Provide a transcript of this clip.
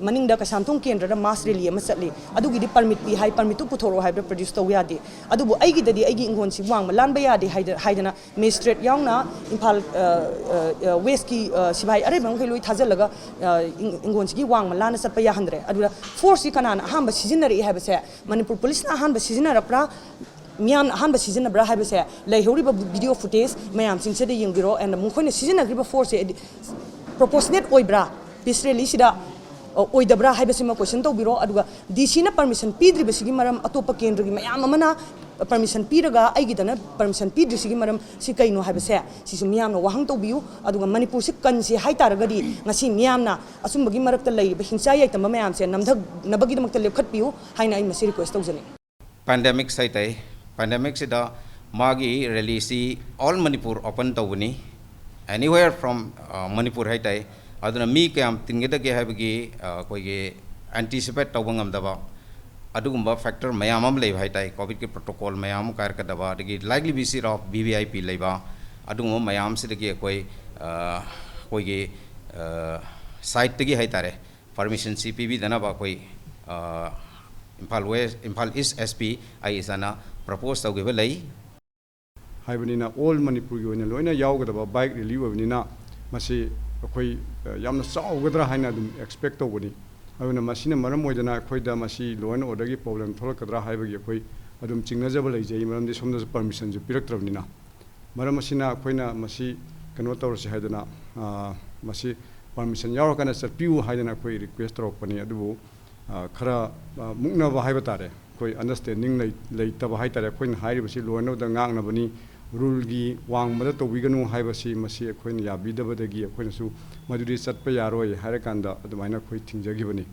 मनिंग दा कसामथोंग केंद्र दा मास रैली अमा चटली अदुगिदि परमिट पी हाई परमिट तु पुथोरो हाइब्रा प्रोड्यूस तौ यादे अदुबो अइगिददि अइगी इंगोन सि वांग लानबा यादे हाइदना मेजिस्ट्रेट यावना इम्फाल वेस्ट की सिबाई अरे बंगै लोई थाजलगा इंगोन सिगी वांग लाना चटपा याहंद्रे अदुदा फोर्स सि कनाना अहांबा सिजिनरी हाइबसे मणिपुर पुलिस ना अहांबा सिजिनरप्रा मियाम अहांबा सिजिनब्रा हाइबसे लैहौरिबा वीडियो फुटेज मयाम सिंगसेदे यंगिरो एंड मुखोइना सिजिनग्रिबा फोर्स से प्रोपोर्शनेट ओइब्रा पीस रैली सिदा ओइदब्रा हाइबसिमा क्वेश्चन तौबिरो अदुगा डीसी ना परमिशन पीद्रिबसिगी मरम अतोप केंद्रगी मयाम अमना परमिशन पीरगा अइगिदना परमिशन पीद्रिसिगी मरम सि कैनो हाइबसे सिसु मियामना वाहंग तौबियु अदुगा मणिपुर से कनसि हाइतारगदी ngasi मियामना असुंबगी मरक्ता लैब हिंसा याइतम मयामसे नमधग नबगिदमक्ता लेपखतपियु हाइना आई मसि request तौजनी pandemic saitai pandemic sida magi rally si all manipur open tawni anywhere from manipur haitai aduna mi kyam tingeda ge habagi koige anticipate tawangam daba adugumba factor mayam am lei haitai covid ke protocol mayam kar ka daba digi likely visit of vvip leiba adugum mayam sidagi koi koige site tagi haitare permission cpb dana ba koi Impal West, Impal East SP, I is ana proposed to give a lay. Hibanina, all Manipur, and Loina Yaugaba bike relief of Nina, Masi, Yamna Saw, whether I expect over it. I mean, a machine, Maramoidana, Koida, Masi, Loan or Dagi problem, Tolakadra, Hibaga, Adam Chinazable, Jayman, this from the permissions, the director of Nina. Maramasina, Koina, Masi, Kanotor Hadana, Masi, permission, Yarakana, Pew, Hidana, request of Pani खरा मुक्ना बाहाइब तारे कोई understanding ले तब high तारे कोई हाइरिबसी लोनो the ngangnabani rule gi wangmada tobiganu haibasi masi akoin yabidabadagi akoinsu maduri chatpa yaroi harakanda adumaina koi thingjagibani